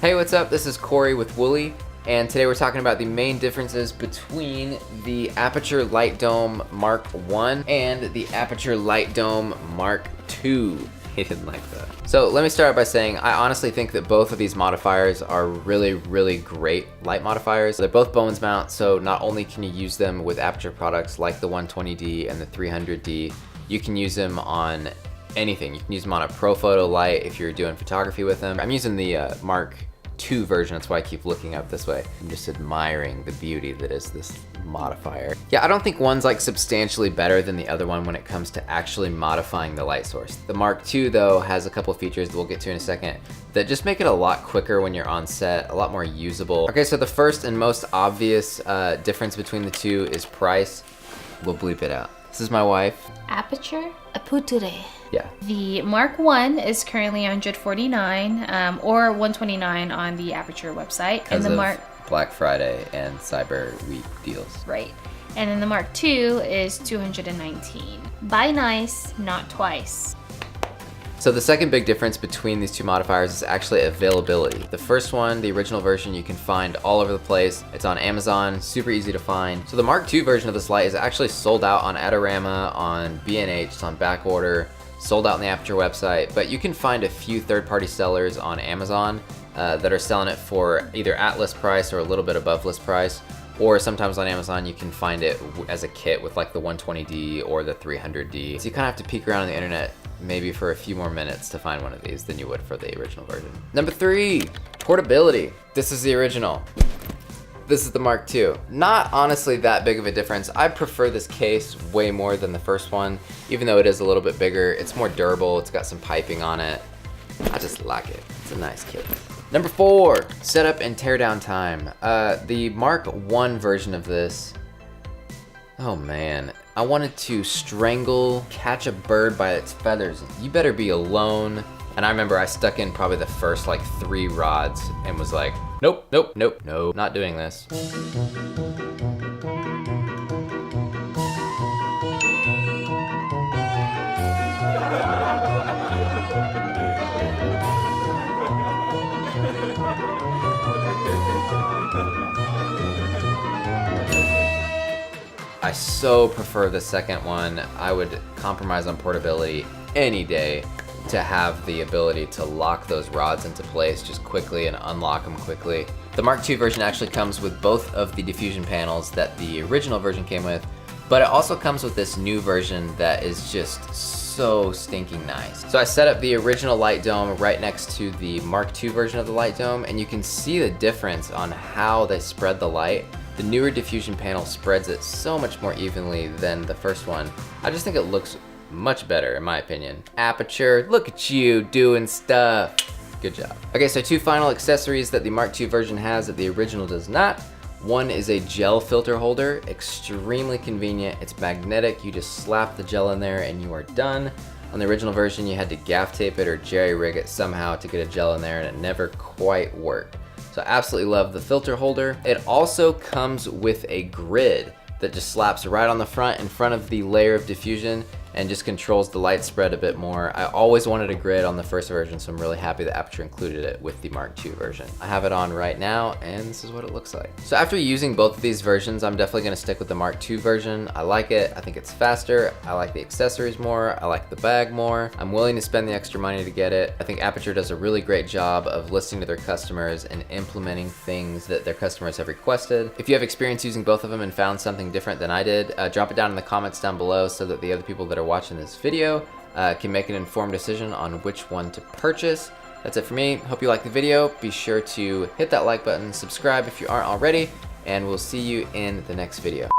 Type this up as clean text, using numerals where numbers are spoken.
Hey, what's up? This is Corey with Wooly, and today we're talking about the main differences between the Aputure Light Dome Mark 1 and the Aputure Light Dome Mark 2. He didn't like that. So let me start by saying I honestly think that both of these modifiers are really great light modifiers. They're both Bowens mount, so not only can you use them with Aputure products like the 120D and the 300D, you can use them on anything. You can use them on a pro photo light if you're doing photography with them. I'm using the Mark 2 version, that's why I keep looking up this way. I'm just admiring the beauty that is this modifier. Yeah, I don't think one's like substantially better than the other one when it comes to actually modifying the light source. The Mark 2 though has a couple features that we'll get to in a second that just make it a lot quicker when you're on set, a lot more usable. Okay, so the first and most obvious difference between the two is price. We'll bleep it out. This is my wife. Aputure? Aputure. Yeah. The Mark 1 is currently $149 or $129 on the Aputure website. Because of Black Friday and Cyber Week deals. Right. And then the Mark 2 is $219. Buy nice, not twice. So the second big difference between these two modifiers is actually availability. The first one, the original version, you can find all over the place. It's on Amazon, super easy to find. So the Mark II version of this light is actually sold out on Adorama, on B&H, it's on back order, sold out on the Aputure website, but you can find a few third-party sellers on Amazon that are selling it for either at list price or a little bit above list price. Or sometimes on Amazon you can find it as a kit with like the 120D or the 300D. So you kind of have to peek around on the internet maybe for a few more minutes to find one of these than you would for the original version. Number 3, portability. This is the original. This is the Mark II. Not honestly that big of a difference. I prefer this case way more than the first one, even though it is a little bit bigger. It's more durable, it's got some piping on it. I just like it. It's a nice kit. Number 4, setup and teardown time. The Mark I version of this, oh man, I wanted to catch a bird by its feathers. You better be alone. And I remember I stuck in probably the first like 3 rods and was like, nope, not doing this. I so prefer the second one. I would compromise on portability any day to have the ability to lock those rods into place just quickly and unlock them quickly. The Mark II version actually comes with both of the diffusion panels that the original version came with, but it also comes with this new version that is just so stinking nice. So I set up the original light dome right next to the Mark II version of the light dome, and you can see the difference on how they spread the light. The newer diffusion panel spreads it so much more evenly than the first one. I just think it looks much better in my opinion. Aputure, look at you doing stuff. Good job. Okay, so 2 final accessories that the Mark II version has that the original does not. One is a gel filter holder, extremely convenient. It's magnetic, you just slap the gel in there and you are done. On the original version, you had to gaff tape it or jerry rig it somehow to get a gel in there and it never quite worked. So I absolutely love the filter holder. It also comes with a grid that just slaps right on the front in front of the layer of diffusion and just controls the light spread a bit more. I always wanted a grid on the first version, so I'm really happy that Aputure included it with the Mark II version. I have it on right now, and this is what it looks like. So after using both of these versions, I'm definitely gonna stick with the Mark II version. I like it, I think it's faster, I like the accessories more, I like the bag more. I'm willing to spend the extra money to get it. I think Aputure does a really great job of listening to their customers and implementing things that their customers have requested. If you have experience using both of them and found something different than I did, drop it down in the comments down below so that the other people that are watching this video can make an informed decision on which one to purchase. That's it for me. Hope you liked the video. Be sure to hit that like button, subscribe if you aren't already, and we'll see you in the next video.